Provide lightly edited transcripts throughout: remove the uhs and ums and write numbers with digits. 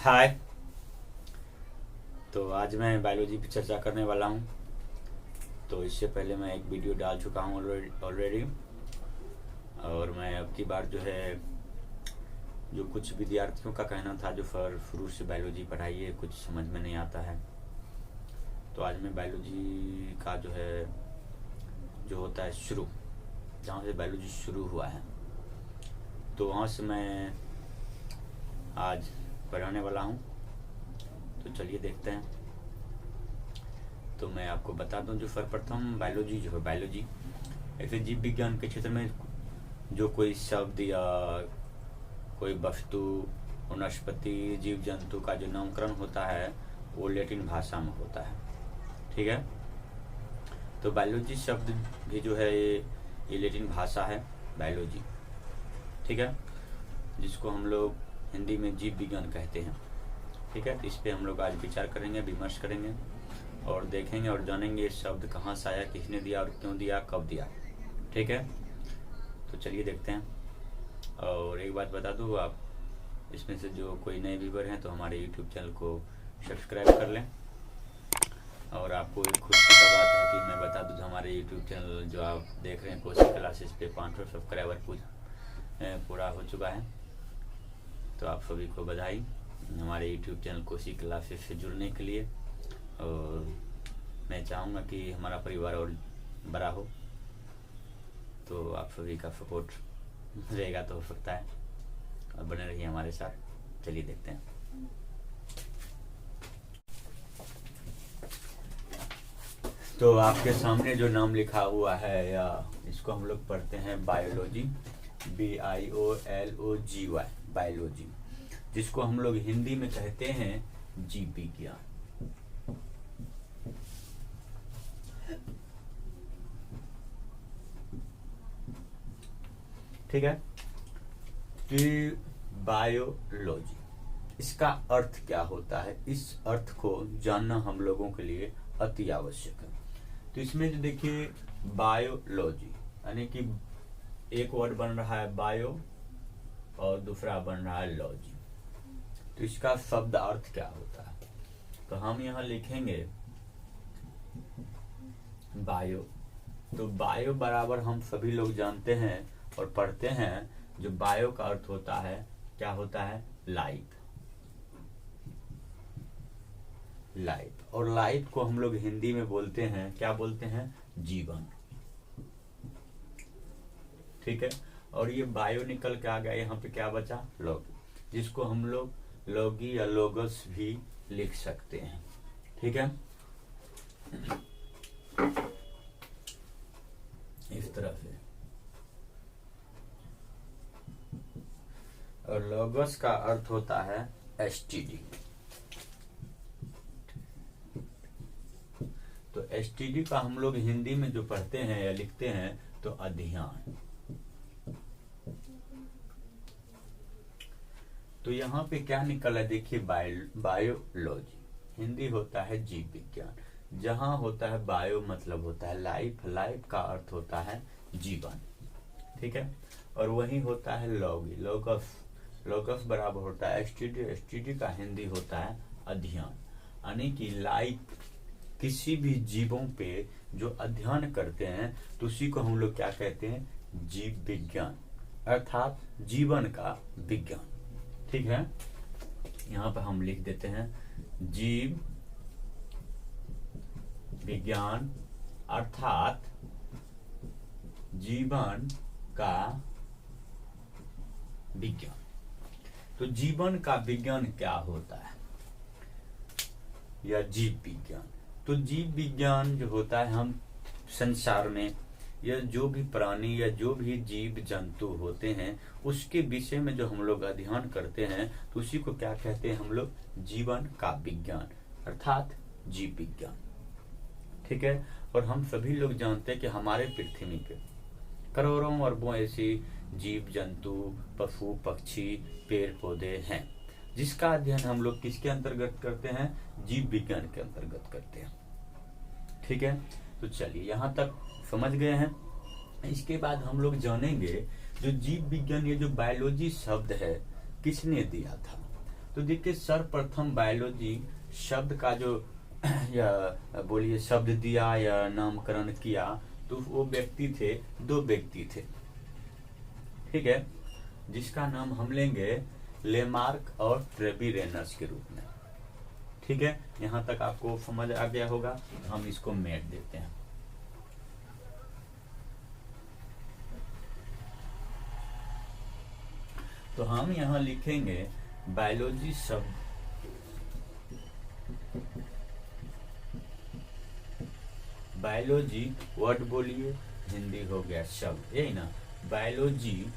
हाय। तो आज मैं बायोलॉजी पे चर्चा करने वाला हूँ। तो इससे पहले मैं एक वीडियो डाल चुका हूँ ऑलरेडी। और मैं अब की बार जो है, जो कुछ विद्यार्थियों का कहना था जो शुरू से बायोलॉजी पढ़ाई है कुछ समझ में नहीं आता है, तो आज मैं बायोलॉजी का जो है, जो होता है शुरू, जहाँ से बायोलॉजी शुरू हुआ है, तो वहाँ से मैं आज पढ़ाने वाला हूँ। तो चलिए देखते हैं। तो मैं आपको बता दूं, जो सर्वप्रथम बायोलॉजी जो है, बायोलॉजी ऐसे जीव विज्ञान के क्षेत्र में जो कोई शब्द या कोई वस्तु, वनस्पति, जीव जंतु का जो नामकरण होता है वो लैटिन भाषा में होता है। ठीक है। तो बायोलॉजी शब्द भी जो है ये लैटिन भाषा है, बायोलॉजी। ठीक है, जिसको हम लोग हिंदी में जीव विज्ञान कहते हैं। ठीक है। इस पे हम लोग आज विचार करेंगे, विमर्श करेंगे और देखेंगे और जानेंगे ये शब्द कहाँ से आया, किसने दिया और क्यों दिया, कब दिया। ठीक है। तो चलिए देखते हैं। और एक बात बता दूँ, आप इसमें से जो कोई नए व्यूवर हैं तो हमारे यूट्यूब चैनल को सब्सक्राइब कर लें। और आपको एक खुशी का बात है कि मैं बता दूँ, हमारे यूट्यूब चैनल जो आप देख रहे हैं कोचिंग क्लासेस पे 500 सब्सक्राइबर पूरा हो चुका है। तो आप सभी को बधाई हमारे यूट्यूब चैनल कोचिंग क्लासेस से जुड़ने के लिए। और मैं चाहूँगा कि हमारा परिवार और बड़ा हो, तो आप सभी का सपोर्ट रहेगा तो हो सकता है, और बने रहिए हमारे साथ। चलिए देखते हैं। तो आपके सामने जो नाम लिखा हुआ है, या इसको हम लोग पढ़ते हैं बायोलॉजी, BIOLOGY, बायोलॉजी, जिसको हम लोग हिंदी में कहते हैं जीव विज्ञान। ठीक है। कि बायोलॉजी, इसका अर्थ क्या होता है, इस अर्थ को जानना हम लोगों के लिए अति आवश्यक है। तो इसमें जो देखिए, बायोलॉजी यानी कि एक वर्ड बन रहा है बायो और दूसरा बन रहा है लॉजी। तो इसका शब्द अर्थ क्या होता है, तो हम यहाँ लिखेंगे बायो। तो बायो बराबर हम सभी लोग जानते हैं और पढ़ते हैं, जो बायो का अर्थ होता है, क्या होता है, लाइफ। लाइफ, और लाइफ को हम लोग हिंदी में बोलते हैं, क्या बोलते हैं, जीवन। ठीक है। और ये बायो निकल के आ गया, यहाँ पे क्या बचा, लॉग, जिसको हम लोग लॉगी या लोगस भी लिख सकते हैं। ठीक है। इस तरह से। और लोगस का अर्थ होता है एसटीडी। तो एसटीडी का हम लोग हिंदी में जो पढ़ते हैं या लिखते हैं, तो अध्ययन। तो यहाँ पे क्या निकला है, देखिए, बायोलॉजी हिंदी होता है जीव विज्ञान, जहां होता है बायो मतलब होता है लाइफ, लाइफ का अर्थ होता है जीवन। ठीक है। और वही होता है लॉगी, लोगस, लोगस बराबर होता है एसटीडी, एसटीडी का हिंदी होता है अध्ययन। यानी कि लाइफ, किसी भी जीवों पे जो अध्ययन करते हैं, तो उसी को हम लोग क्या कहते हैं, जीव विज्ञान, अर्थात जीवन का विज्ञान। ठीक है। यहाँ पर हम लिख देते हैं जीव विज्ञान, अर्थात जीवन का विज्ञान। तो जीवन का विज्ञान क्या होता है, या जीव विज्ञान। तो जीव विज्ञान जो होता है, हम संसार में या जो भी प्राणी या जो भी जीव जंतु होते हैं, उसके विषय में जो हम लोग अध्ययन करते हैं, तो उसी को क्या कहते हैं हम लोग, जीवन का विज्ञान, अर्थात जीव विज्ञान। ठीक है। और हम सभी लोग जानते हैं कि हमारे पृथ्वी पे करोड़ों अरबों ऐसी जीव जंतु, पशु पक्षी, पेड़ पौधे हैं, जिसका अध्ययन हम लोग किसके अंतर्गत करते हैं, जीव विज्ञान के अंतर्गत करते हैं। ठीक है। तो चलिए यहाँ तक समझ गए हैं। इसके बाद हम लोग जानेंगे जो जीव विज्ञान, ये जो बायोलॉजी शब्द है, किसने दिया था। तो देखिए सर्वप्रथम बायोलॉजी शब्द का जो या बोलिए शब्द दिया या नामकरण किया, तो वो व्यक्ति थे, 2 व्यक्ति थे, ठीक है, जिसका नाम हम लेंगे लेमार्क और ट्रेविरेनस के रूप में। ठीक है, यहां तक आपको समझ आ गया होगा। हम इसको मेट देते हैं। तो हम यहां लिखेंगे बायोलॉजी शब्द, बायोलॉजी वर्ड बोलिए, हिंदी हो गया शब्द, यही ना, बायोलॉजी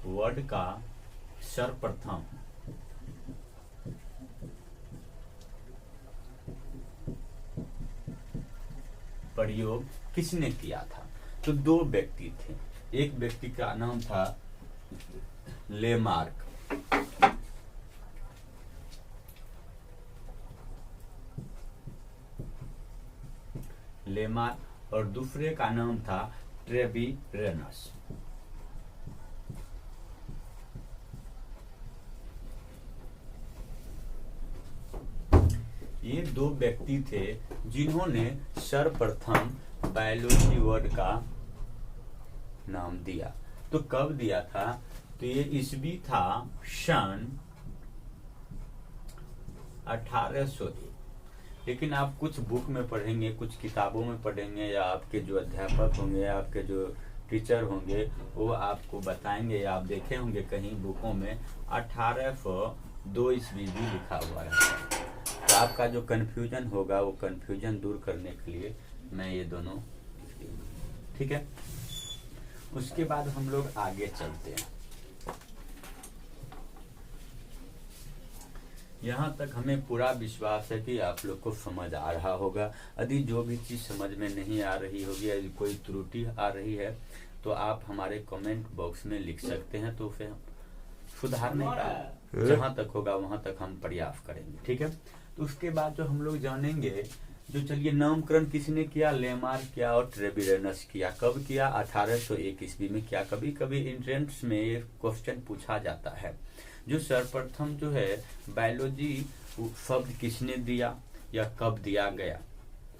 वर्ड का सर्वप्रथम प्रयोग किसने किया था? तो 2 व्यक्ति थे। एक व्यक्ति का नाम था लेमार्क, और दूसरे का नाम था ट्रेविरेनस। ये 2 व्यक्ति थे जिन्होंने सर्वप्रथम बायोलॉजी वर्ड का नाम दिया। तो कब दिया था? तो ये ईस्वी था सन 1801। लेकिन आप कुछ बुक में पढ़ेंगे, कुछ किताबों में पढ़ेंगे, या आपके जो अध्यापक होंगे या आपके जो टीचर होंगे वो आपको बताएंगे, या आप देखे होंगे कहीं बुकों में 1802 ईस्वी भी लिखा हुआ है। तो आपका जो कंफ्यूजन होगा वो कंफ्यूजन दूर करने के लिए मैं ये दोनों, ठीक है। उसके बाद हम लोग आगे चलते हैं। यहाँ तक हमें पूरा विश्वास है कि आप लोग को समझ आ रहा होगा। यदि जो भी चीज समझ में नहीं आ रही होगी, यदि कोई त्रुटि आ रही है तो आप हमारे कमेंट बॉक्स में लिख सकते हैं, तो फिर सुधारने का जहां तक होगा वहां तक हम प्रयास करेंगे, ठीक है। तो उसके बाद जो हम लोग जानेंगे, जो चलिए नामकरण किसने किया? लेमार्क किया और ट्रेविरेनस किया। कब किया? 1801 ईस्वी में किया। कभी कभी एंट्रेंस में ये क्वेश्चन पूछा जाता है, जो सर्वप्रथम जो है बायोलॉजी शब्द किसने दिया या कब दिया गया,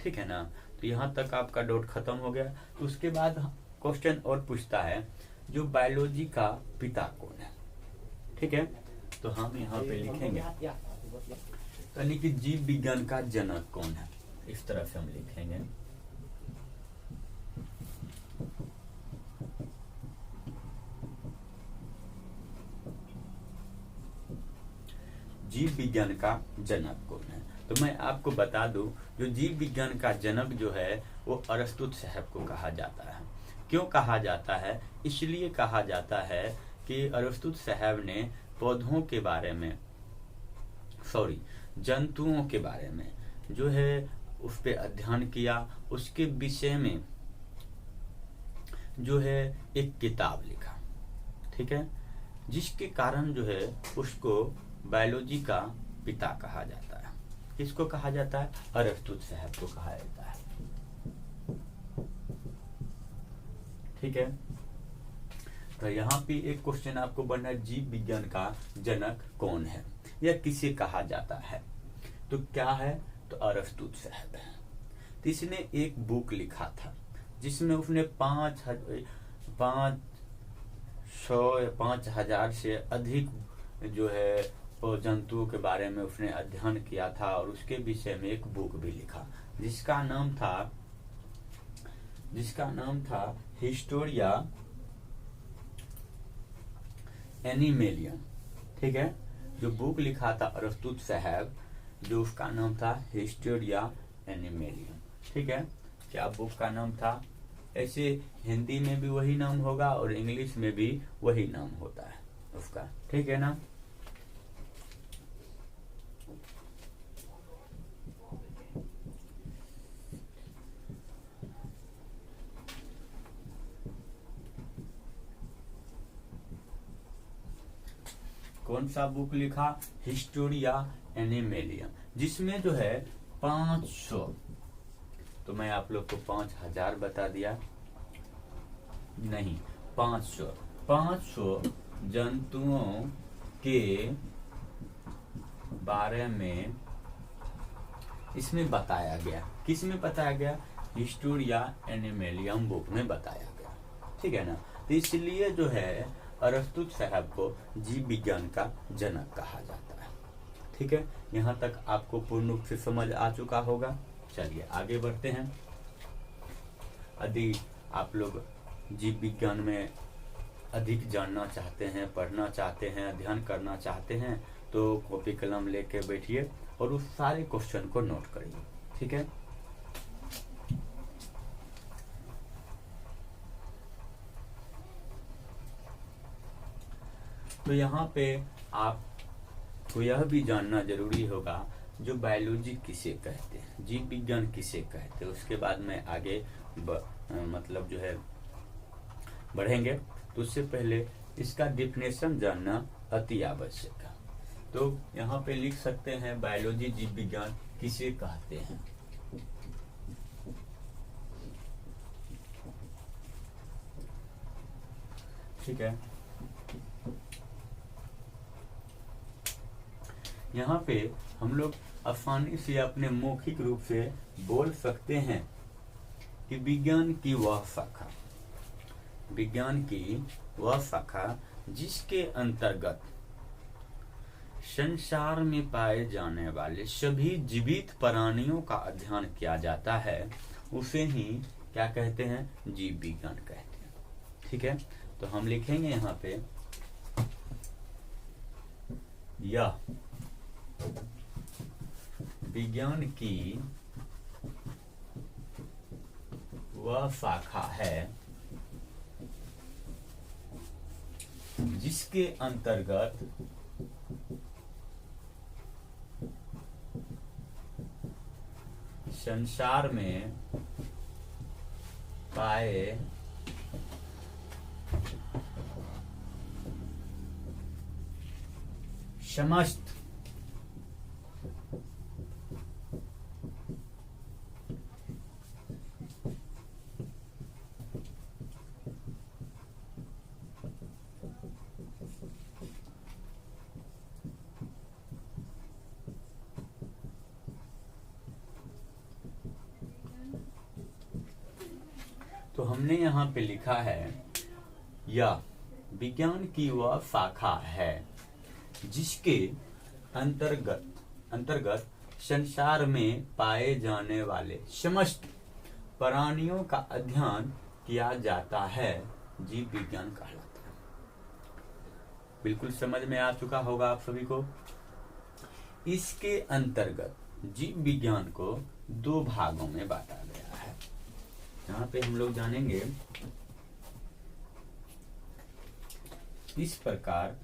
ठीक है ना। तो यहाँ तक आपका डाउट खत्म हो गया। तो उसके बाद क्वेश्चन और पूछता है, जो बायोलॉजी का पिता कौन है, ठीक है। तो हम यहाँ पे लिखेंगे यानी कि जीव विज्ञान का जनक कौन है, इस तरह से हम लिखेंगे। जीव विज्ञान का जनक कौन है? तो मैं आपको बता दूं, जो जीव विज्ञान का जनक जो है वो अरस्तु साहब को कहा जाता है। क्यों कहा जाता है? इसलिए कहा जाता है कि अरस्तु साहब ने पौधों के बारे में, जंतुओं के बारे में जो है उस पे अध्ययन किया, उसके विषय में जो है एक किताब लिखा, ठीक है, जिसके कारण जो है उसको बायोलॉजी का पिता कहा जाता है। किसको कहा जाता है? अरस्तु साहब को कहा जाता है, ठीक है। तो यहाँ पे एक क्वेश्चन आपको बनना है, जीव विज्ञान का जनक कौन है या किसे कहा जाता है? तो क्या है? तो अरस्तु साहब है। तो इसने एक बुक लिखा था जिसमें उसने 5,000 से अधिक जो है जंतुओं के बारे में उसने अध्ययन किया था, और उसके विषय में एक बुक भी लिखा जिसका नाम था हिस्टोरिया एनिमेलियम, ठीक है। जो बुक लिखा था अरस्तु साहब, जो उसका नाम था हिस्टोरिया एनिमेलियम, ठीक है। क्या बुक का नाम था? ऐसे हिंदी में भी वही नाम होगा और इंग्लिश में भी वही नाम होता है उसका, ठीक है ना। कौन सा बुक लिखा? हिस्टोरिया एनिमेलियम, जिसमें जो है 500, तो मैं आप लोग को 5000 बता दिया, नहीं 500 जंतुओं के बारे में इसमें बताया गया। किस में बताया गया? हिस्टोरिया एनिमलियम बुक में बताया गया, ठीक है ना। तो इसलिए जो है अरस्तु साहब को जीव विज्ञान का जनक कहा जाता है, ठीक है। यहाँ तक आपको पूर्ण रूप से समझ आ चुका होगा। चलिए आगे बढ़ते हैं। यदि आप लोग जीव विज्ञान में अधिक जानना चाहते हैं, पढ़ना चाहते हैं, अध्ययन करना चाहते हैं, तो कॉपी कलम लेके बैठिए और उस सारे क्वेश्चन को नोट करिए, ठीक है। तो यहाँ पे आपको यह भी जानना जरूरी होगा जो बायोलॉजी किसे कहते हैं, जीव विज्ञान किसे कहते हैं। उसके बाद में आगे मतलब जो है बढ़ेंगे, तो उससे पहले इसका डिफिनेशन जानना अति आवश्यक है। तो यहाँ पे लिख सकते हैं बायोलॉजी जीव विज्ञान किसे कहते हैं। ठीक है, यहाँ पे हम लोग आसानी से अपने मौखिक रूप से बोल सकते हैं कि विज्ञान की वह शाखा, विज्ञान की वह शाखा जिसके अंतर्गत संसार में पाए जाने वाले सभी जीवित प्राणियों का अध्ययन किया जाता है, उसे ही क्या कहते हैं? जीव विज्ञान कहते हैं, ठीक है। तो हम लिखेंगे यहाँ पे यह विज्ञान की वह शाखा है जिसके अंतर्गत संसार में पाए समस्त तो हमने यहाँ पे लिखा है यह विज्ञान की वह शाखा है जिसके अंतर्गत संसार में पाए जाने वाले समस्त प्राणियों का अध्ययन किया जाता है, जीव विज्ञान कहलाता है। बिल्कुल समझ में आ चुका होगा आप सभी को। इसके अंतर्गत जीव विज्ञान को दो भागों में बांटा गया है। यहाँ पे हम लोग जानेंगे इस प्रकार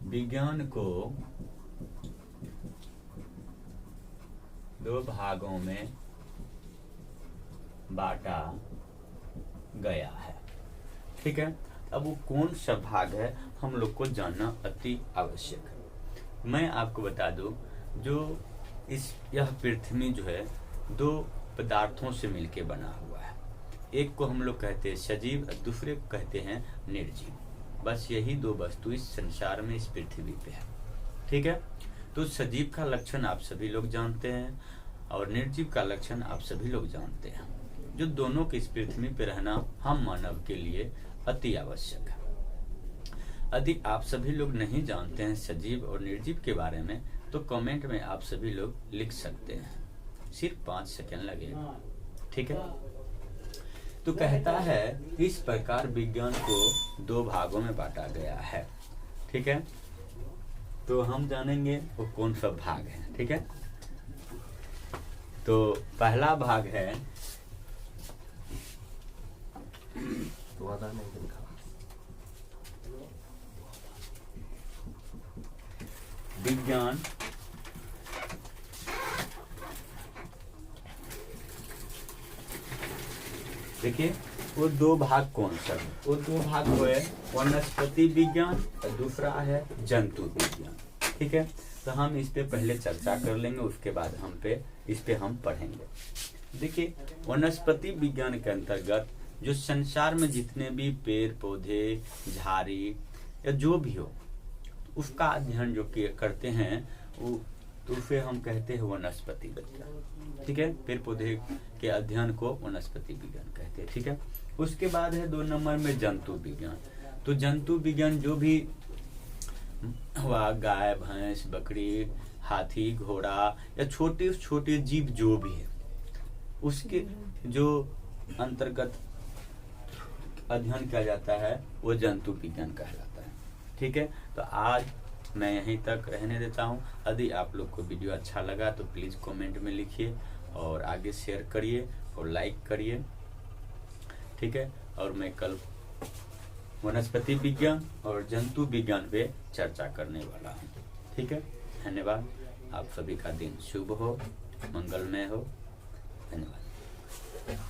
विज्ञान को दो भागों में बांटा गया है, ठीक है। अब वो कौन सा भाग है हम लोग को जानना अति आवश्यक है। मैं आपको बता दूं, जो यह पृथ्वी जो है दो पदार्थों से मिलके बना हुआ है। एक को हम लोग कहते हैं सजीव और दूसरे को कहते हैं निर्जीव। बस यही दो वस्तु इस संसार में, इस पृथ्वी पे है, ठीक है। तो सजीव का लक्षण आप सभी लोग जानते हैं और निर्जीव का लक्षण आप सभी लोग जानते हैं, जो दोनों के इस पृथ्वी पे रहना हम मानव के लिए अति आवश्यक है। यदि आप सभी लोग नहीं जानते हैं सजीव और निर्जीव के बारे में, तो कमेंट में आप सभी लोग लिख सकते हैं, सिर्फ 5 सेकंड लगेगा, ठीक है। तो कहता है इस प्रकार विज्ञान को दो भागों में बांटा गया है, ठीक है। तो हम जानेंगे वो कौन सा भाग है, ठीक है। तो पहला भाग है विज्ञान देखिए वो दो भाग कौन सा है? वो दो भाग हुए वनस्पति विज्ञान और दूसरा है जंतु विज्ञान, ठीक है। तो हम इस पे पहले चर्चा कर लेंगे, उसके बाद इस पे हम पढ़ेंगे। देखिए, वनस्पति विज्ञान के अंतर्गत जो संसार में जितने भी पेड़ पौधे, झाड़ी या जो भी हो, उसका अध्ययन जो करते हैं वो, तो उसे हम कहते हैं वनस्पति विज्ञान। ठीक है, पेड़ पौधे के अध्ययन को वनस्पति विज्ञान कहते हैं। ठीक है, उसके बाद है 2 नंबर में जंतु विज्ञान। तो जंतु विज्ञान जो भी हुआ, गाय, भैंस, बकरी, हाथी, घोड़ा या छोटे छोटे जीव जो भी है, उसके जो अंतर्गत अध्ययन किया जाता है वो जंतु विज्ञान कहलाता है। ठीक है, तो आज मैं यहीं तक रहने देता हूँ। यदि आप लोग को वीडियो अच्छा लगा तो प्लीज़ कमेंट में लिखिए और आगे शेयर करिए और लाइक करिए। ठीक है, और मैं कल वनस्पति विज्ञान और जंतु विज्ञान पे चर्चा करने वाला हूँ। ठीक है, धन्यवाद। आप सभी का दिन शुभ हो, मंगलमय हो। धन्यवाद।